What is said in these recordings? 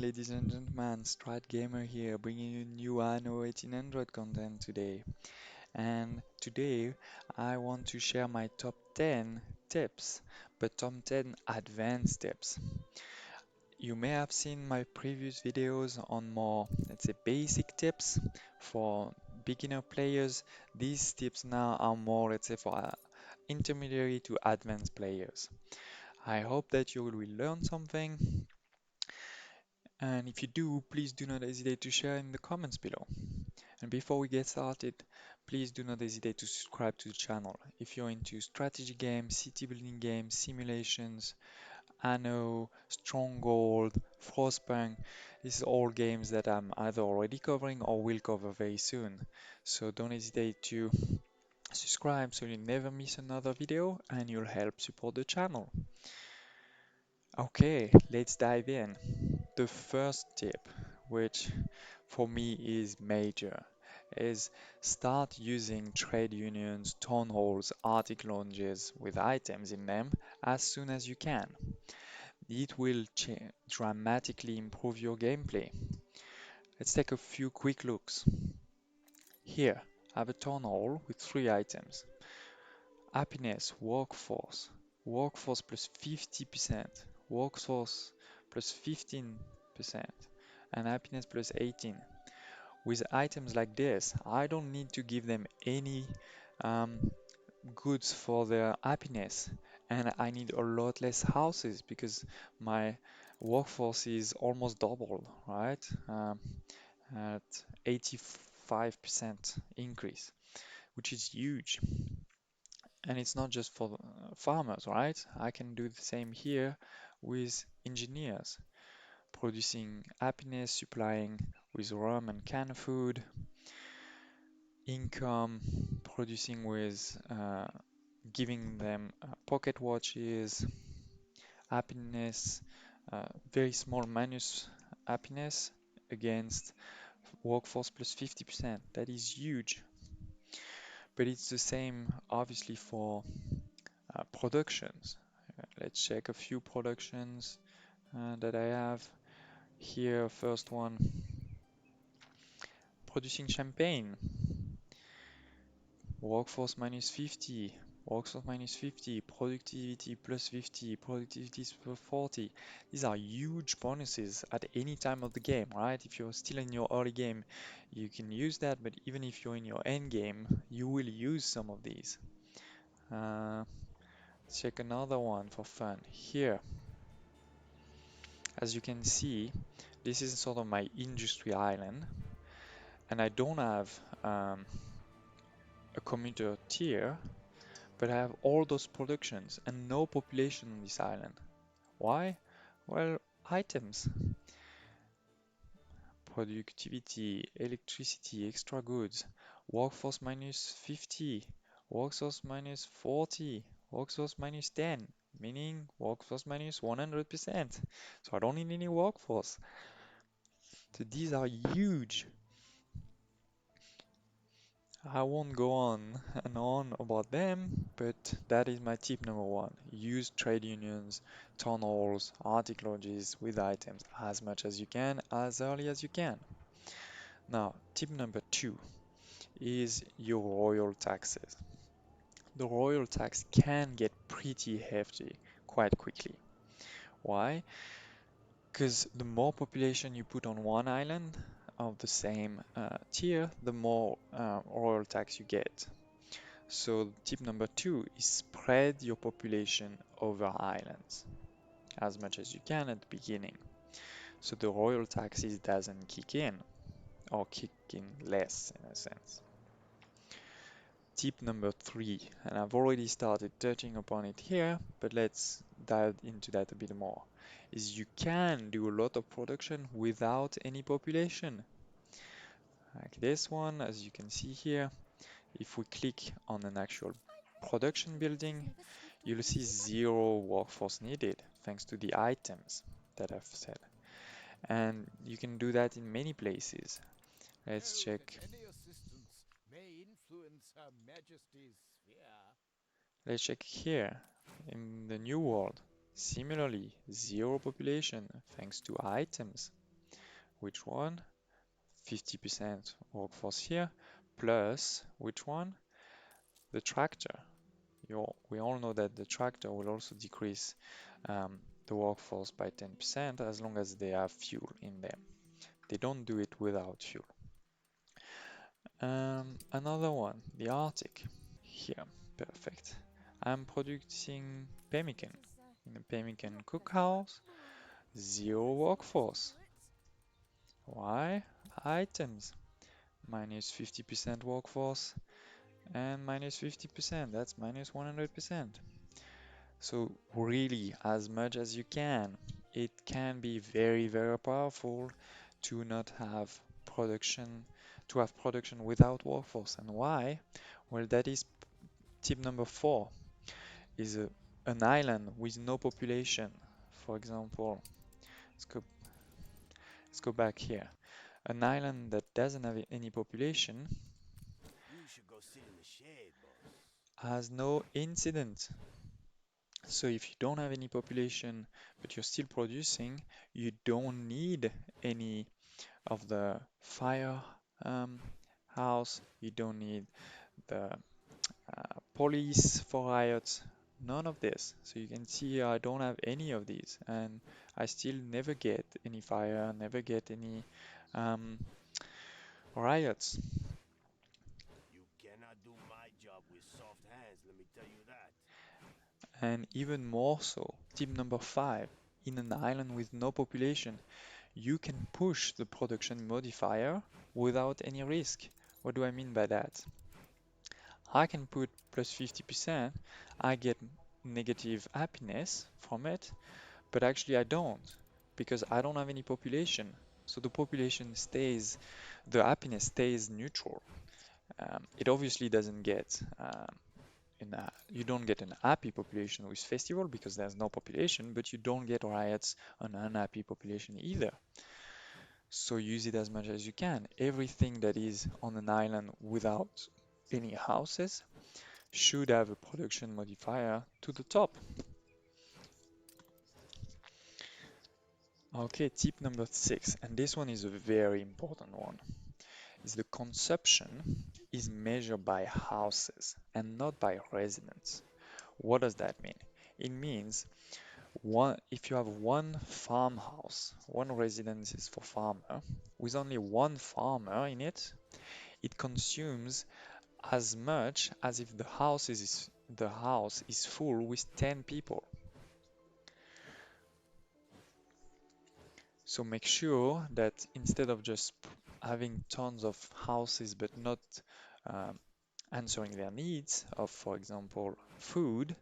ladies and gentlemen, StratGamer here, bringing you new Anno 1800 content today. And today I want to share my top 10 tips, but top 10 advanced tips. You may have seen my previous videos on more, let's say, basic tips for beginner players. These tips now are more, let's say, for intermediary to advanced players. I hope that you will learn something. And if you do, please do not hesitate to share in the comments below. And before we get started, please do not hesitate to subscribe to the channel. If you're into strategy games, city building games, simulations, Anno, Stronghold, Frostpunk, these are all games that I'm either already covering or will cover very soon. So don't hesitate to subscribe so you never miss another video and you'll help support the channel. Okay, let's dive in. The first tip, which for me is major, is start using trade unions, town halls, arctic lounges with items in them as soon as you can. It will dramatically improve your gameplay. Let's take a few quick looks. Here, I have a town hall with 3 items. Happiness, workforce plus 50%, workforce plus 15%, and happiness plus 18. With items like this, I don't need to give them any um, goods for their happiness, and I need a lot less houses because my workforce is almost double, right? At 85% increase, which is huge. And it's not just for farmers, right? I can do the same here with engineers, producing happiness, supplying with rum and canned food, income, producing with giving them pocket watches, happiness, very small minus happiness against workforce plus 50%. That is huge. But it's the same obviously for productions. Let's check a few productions that I have here. First one, producing champagne, workforce minus 50, workforce minus 50, productivity plus 50, productivity plus 40. These are huge bonuses at any time of the game, right? If you're still in your early game, you can use that, but even if you're in your end game, you will use some of these. Check another one for fun. Here, as you can see, this is sort of my industry island, and I don't have a commuter tier, but I have all those productions and no population on this island. Why? Well, items, productivity, electricity, extra goods, workforce minus 50, workforce minus 40, workforce minus 10, meaning workforce minus 100%. So I don't need any workforce. So these are huge. I won't go on and on about them, but that is my tip number one. Use trade unions, town halls, arctic lodges with items as much as you can, as early as you can. Now, tip number two is your royal taxes. The royal tax can get pretty hefty quite quickly. Why? Because the more population you put on one island of the same tier, the more royal tax you get. So tip number two is spread your population over islands as much as you can at the beginning. So the royal taxes doesn't kick in or kick in less in a sense. Tip number three, and I've already started touching upon it here, but let's dive into that a bit more, is you can do a lot of production without any population. Like this one, as you can see here, if we click on an actual production building, you'll see zero workforce needed thanks to the items that I've said. And you can do that in many places. Let's Know that check. any assistance may influence Her Majesty's sphere. Let's check here in the new world. Similarly, zero population thanks to items. which one? 50% workforce here, plus which one? The tractor. We all know that the tractor will also decrease the workforce by 10% as long as they have fuel in them. They don't do it without fuel. Another one, the Arctic. Here, perfect. I'm producing pemmican in a pemmican cookhouse, zero workforce. Why? Items, minus 50% workforce and minus 50%, that's minus 100%. So really, as much as you can, it can be very, very powerful to not have production, to have production without workforce. And why? Well, that is tip number 4, is an island with no population. For example, let's go, let's go back here. An island that doesn't have any population You should go sit in the shade, boss. has no incident. So if you don't have any population, but you're still producing, you don't need any of the fire um, house, you don't need the police for riots, none of this. So you can see I don't have any of these, and I still never get any fire, never get any um, riots. You cannot do my job with soft hands, let me tell you that. And even more so, tip number 5, in an island with no population, you can push the production modifier without any risk. What do I mean by that? I can put plus 50%, I get negative happiness from it, but actually I don't because I don't have any population. So the population stays, the happiness stays neutral. It obviously doesn't get you don't get an happy population with festival because there's no population, but you don't get riots on unhappy population either. So use it as much as you can. Everything that is on an island without any houses should have a production modifier to the top. Okay, tip number 6, and this one is a very important one, is the consumption is measured by houses and not by residents. What does that mean? It means if you have one farmhouse, one residence is for farmer, with only one farmer in it, it consumes as much as if the house is full with 10 people. So make sure that instead of just having tons of houses but not um, answering their needs of, for example, food,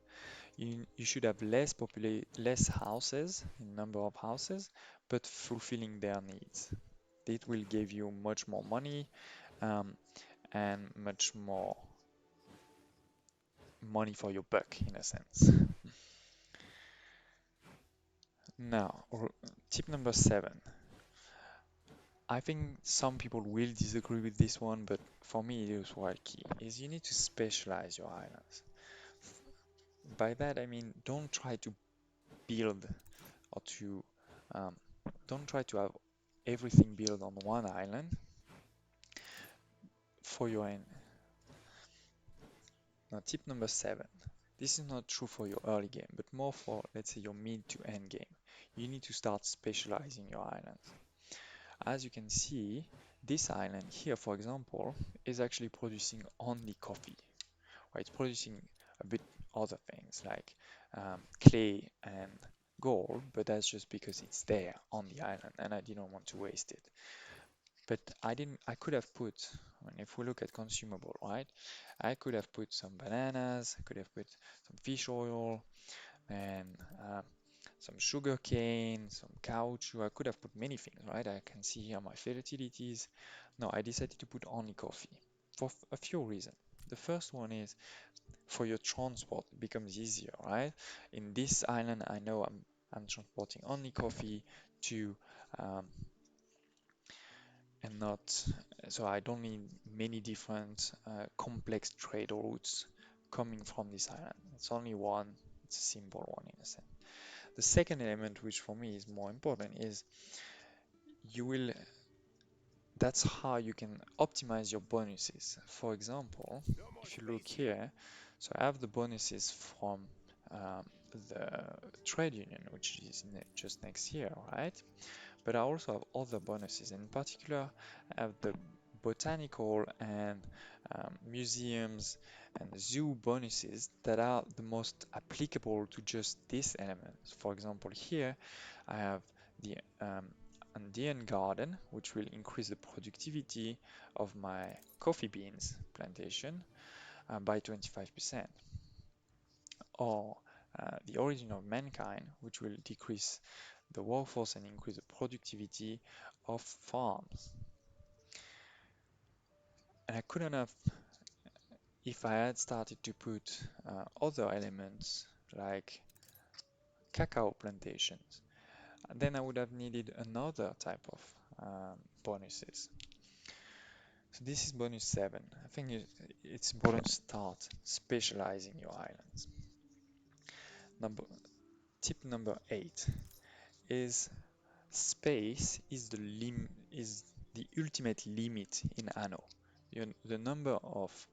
you should have less houses in number of houses, but fulfilling their needs. It will give you much more money um, and much more money for your buck in a sense. Now, tip number 7. I think some people will disagree with this one, but for me it is quite key, is you need to specialize your islands. By that I mean don't try to build or to um, don't try to have everything built on one island for your end. Now, tip number 7. This is not true for your early game, but more for, let's say, your mid to end game. You need to start specializing your islands. As you can see, this island here, for example, is actually producing only coffee. Right? It's producing a bit other things like clay and gold, but that's just because it's there on the island and I didn't want to waste it. But I could have put, I mean, if we look at consumable, right? I could have put some bananas, I could have put some fish oil and some sugar cane, some caoutchouc. I could have put many things, right? I can see here my fertilities. No, I decided to put only coffee for a few reasons. The first one is for your transport, it becomes easier, right? In this island, I know I'm transporting only coffee to um, and not so I don't need many different complex trade routes coming from this island. It's only one, it's a simple one in a sense. The second element, which for me is more important, is you will, that's how you can optimize your bonuses. For example, No more if you look space here. here, so I have the bonuses from um, the trade union, which is just next here, right? But I also have other bonuses. In particular, I have the botanical and museums and zoo bonuses that are the most applicable to just this element. For example, here I have the Andean garden, which will increase the productivity of my coffee beans plantation by 25%, or the origin of mankind, which will decrease the workforce and increase the productivity of farms. And I couldn't have, if I had started to put other elements like cacao plantations, then I would have needed another type of bonuses. So this is bonus 7. I think it's important to start specializing your islands. Number, tip number 8 is space is the ultimate limit in Anno. The number of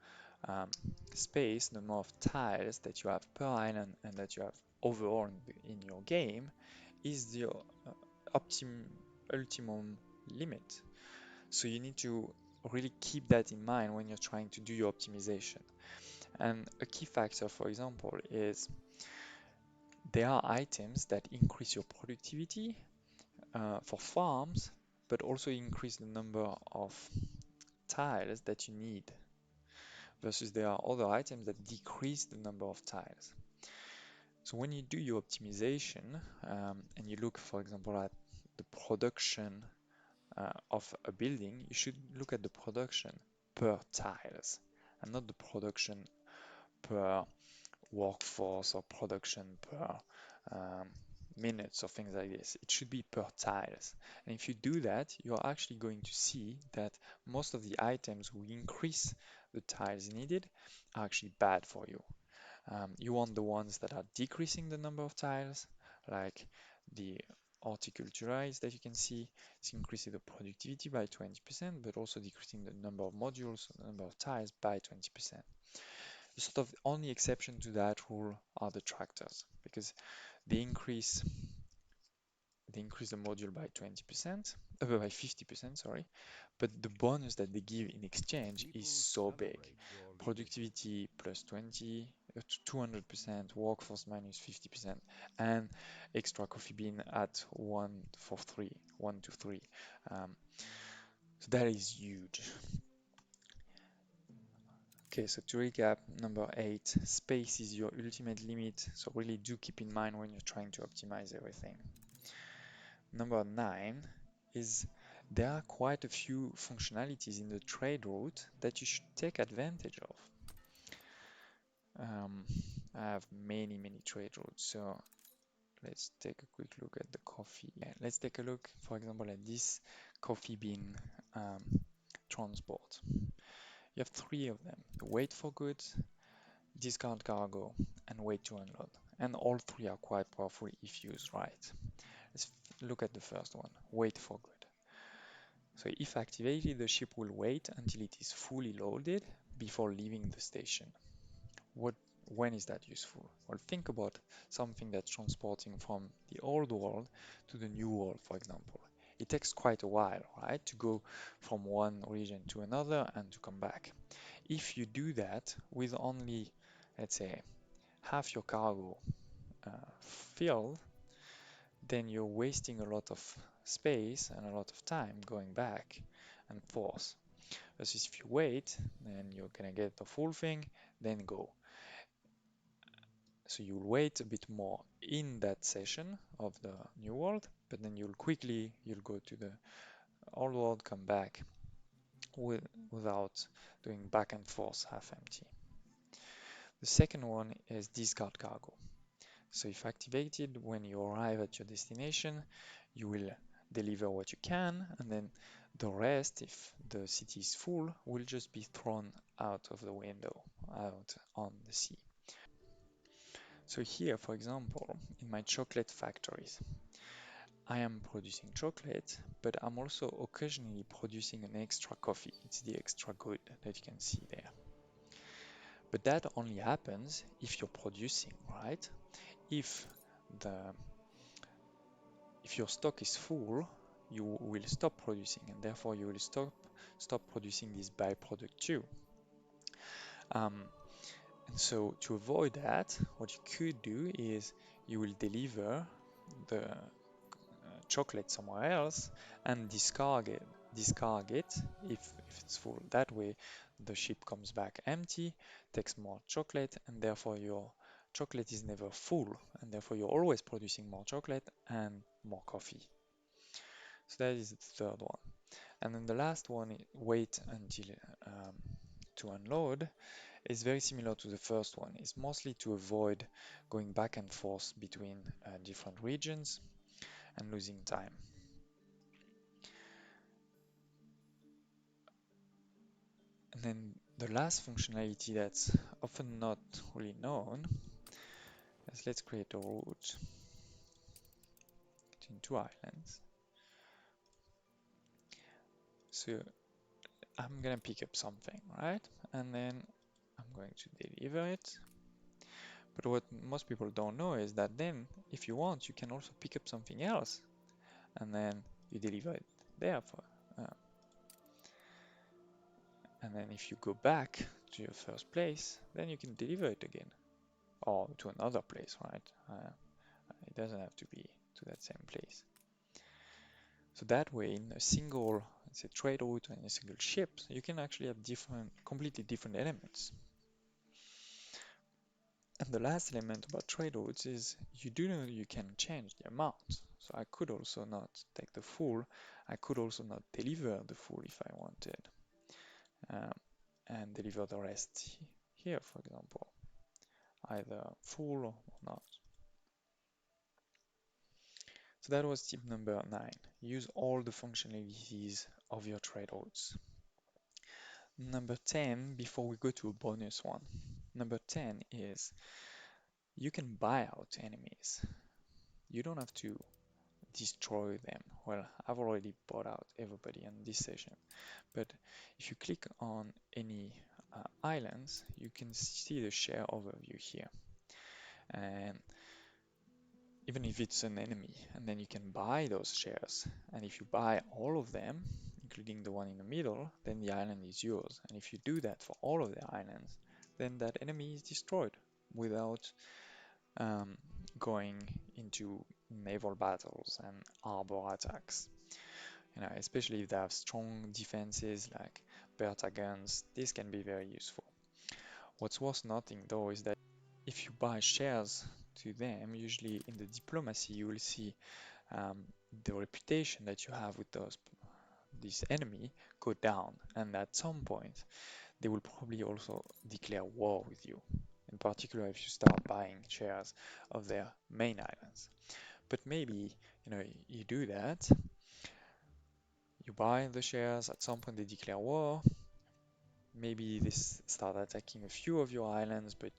um, space, the number of tiles that you have per island and that you have overall in your game is the ultimum limit. So you need to really keep that in mind when you're trying to do your optimization. And a key factor, for example, is there are items that increase your productivity for farms, but also increase the number of tiles that you need, versus there are other items that decrease the number of tiles. So when you do your optimization and you look, for example, at the production of a building, you should look at the production per tiles and not the production per workforce or production per um, minutes or things like this. It should be per tiles. And if you do that, you're actually going to see that most of the items who increase the tiles needed are actually bad for you. You want the ones that are decreasing the number of tiles, like the horticulturize that you can see. It's increasing the productivity by 20%, but also decreasing the number of modules, the number of tiles by 20%. The sort of only exception to that rule are the tractors, because they increase the module by 20%, by 50%, sorry, but the bonus that they give in exchange is People so big. celebrate your leadership. Productivity plus 20 to 200%, workforce minus 50%, and extra coffee bean at 1 for 3, 1 to 3. Um, so that is huge. Okay, so to recap, number 8, space is your ultimate limit, so really do keep in mind when you're trying to optimize everything. Number 9 is there are quite a few functionalities in the trade route that you should take advantage of. Um, I have many trade routes, so let's take a quick look at the coffee. Let's take a look, for example, at this coffee bean um, transport. You have 3 of them: the wait for goods, discard cargo, and wait to unload. And all 3 are quite powerful if used right. Let's look at the first one, wait for good. So if activated, the ship will wait until it is fully loaded before leaving the station. What, when is that useful? Well, think about something that's transporting from the old world to the new world, for example. It takes quite a while, right, to go from one region to another and to come back. If you do that with only, let's say, half your cargo uh, filled, then you're wasting a lot of space and a lot of time going back and forth. Versus if you wait, then you're gonna get the full thing, then go. So you'll wait a bit more in that session of the new world, but then you'll go to the old world, come back with, without doing back and forth half empty. The second one is discard cargo. So if activated when you arrive at your destination, you will deliver what you can, and then the rest, if the city is full, will just be thrown out of the window, out on the sea. So here, for example, in my chocolate factories, I am producing chocolate, but I'm also occasionally producing an extra coffee. It's the extra good that you can see there. But that only happens if you're producing, right? If the if your stock is full, you will stop producing, and therefore you will stop producing this byproduct too. Um, and so to avoid that, what you could do is you will deliver the chocolate somewhere else and discard it if it's full. That way the ship comes back empty, takes more chocolate, and therefore your chocolate is never full, and therefore you're always producing more chocolate and more coffee. So that is the third one. And then the last one, wait until um, to unload, is very similar to the first one. It's mostly to avoid going back and forth between different regions and losing time. And then the last functionality that's often not really known is let's create a route between two islands. So I'm gonna pick up something, right? And then I'm going to deliver it. But what most people don't know is that then, if you want, you can also pick up something else, and then you deliver it there uh, and then if you go back to your first place, then you can deliver it again, or to another place, right? It doesn't have to be to that same place. So that way, in a single, let's say, trade route and a single ship, you can actually have completely different elements. And the last element about trade routes is you do know you can change the amount. So I could also not take the full. I could also not deliver the full if I wanted, um, and deliver the rest here, for example, either full or not. So that was tip number 9. Use all the functionalities of your trade routes. Number 10, before we go to a bonus one, number 10 is you can buy out enemies. You don't have to destroy them. Well, I've already bought out everybody in this session, but if you click on any islands, you can see the share overview here. And even if it's an enemy, and then you can buy those shares. And if you buy all of them, including the one in the middle, then the island is yours. And if you do that for all of the islands, then that enemy is destroyed without um, going into naval battles and harbor attacks. Especially if they have strong defenses like Bertha guns, this can be very useful. What's worth noting though is that if you buy shares to them, usually in the diplomacy, you will see the reputation that you have with this enemy go down, and at some point they will probably also declare war with you. In particular, if you start buying shares of their main islands. But maybe you do that, you buy the shares, at some point they declare war. Maybe they start attacking a few of your islands, but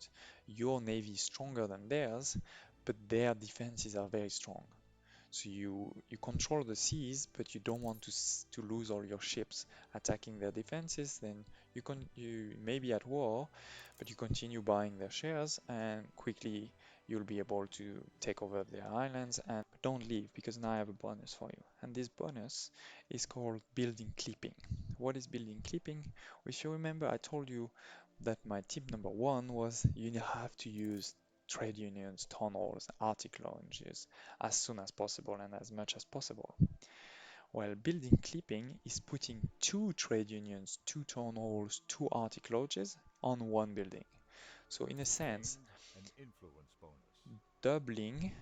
your navy is stronger than theirs, but their defenses are very strong. So you control the seas, but you don't want to lose all your ships attacking their defenses. Then you may be at war, but you continue buying their shares, and quickly you'll be able to take over their islands. And but don't leave, because now I have a bonus for you. And this bonus is called building clipping. What is building clipping? If you remember, I told you that my tip number 1 was you have to use trade unions, tunnels, Arctic launches as soon as possible and as much as possible. While building clipping is putting 2 trade unions, 2 tunnels, 2 Arctic lodges on one building. So in a sense, Gain an influence bonus. doubling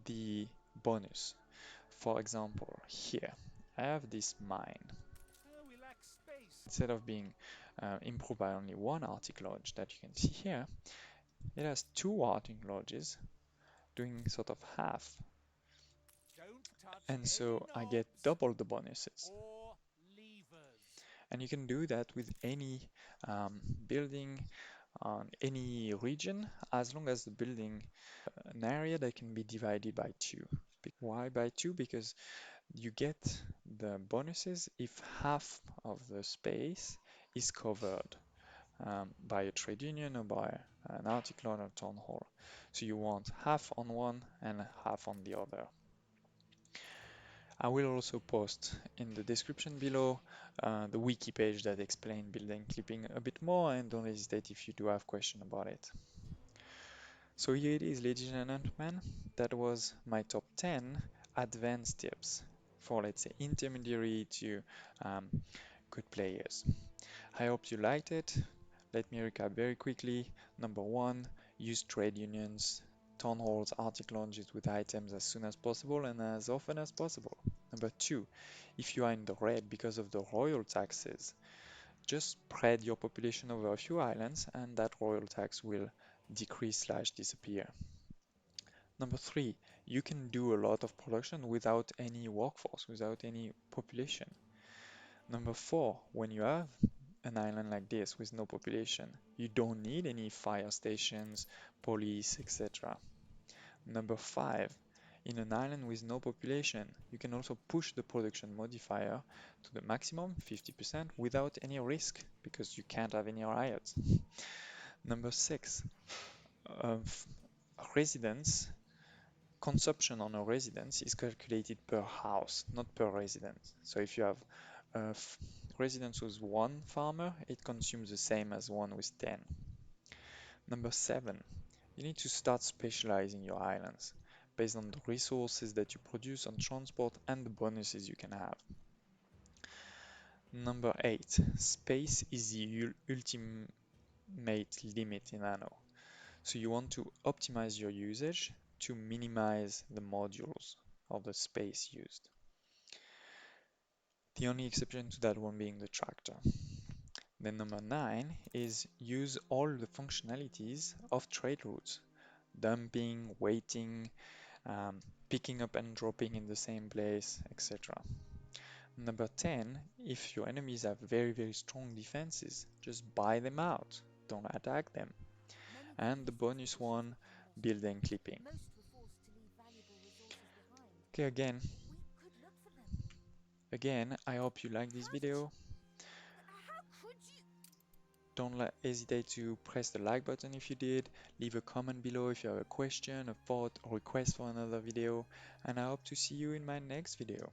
the bonus. For example, here I have this mine. We lack space. Instead of being improved by only one Arctic lodge that you can see here, it has 2 Arctic lodges doing sort of half. Don't touch And any so I get knobs double the bonuses. or levers. And you can do that with any building on any region, as long as the building an area that can be divided by 2. Why by 2? Because you get the bonuses if half of the space is covered by a trade union or by an article or a town hall. So you want half on one and half on the other. I will also post in the description below the wiki page that explains building clipping a bit more, and don't hesitate if you do have questions about it. So here it is, ladies and gentlemen. That was my top 10 advanced tips for, let's say, intermediary to um, good players. I hope you liked it. Let me recap very quickly. Number one, use trade unions, town halls, arctic launches with items as soon as possible and as often as possible. Number two, if you are in the red because of the royal taxes, just spread your population over a few islands and that royal tax will decrease/disappear. Number three, you can do a lot of production without any workforce, without any population. Number four, when you have an island like this with no population, you don't need any fire stations, police, etc. Number five, in an island with no population, you can also push the production modifier to the maximum, 50%, without any risk, because you can't have any riots. Number six, uh, residence consumption on a residence is calculated per house, not per residence. So if you have a residence with one farmer, it consumes the same as one with 10. Number seven, you need to start specializing your islands based on the resources that you produce on transport and the bonuses you can have. Number eight, space is the ultimate limit in Anno. So you want to optimize your usage to minimize the modules of the space used. The only exception to that one being the tractor. Then number nine is use all the functionalities of trade routes. Dumping, waiting, picking up and dropping in the same place, etc. Number 10, if your enemies have very strong defenses, just buy them out. Don't attack them. Many And the priests were bonus pushed one, into the build monastery. and clipping. Most were forced to leave valuable resources behind. Okay, again, We could look for them. I hope you like this How did you... video. How could you... Don't hesitate to press the like button if you did. Leave a comment below if you have a question, a thought, or request for another video. And I hope to see you in my next video.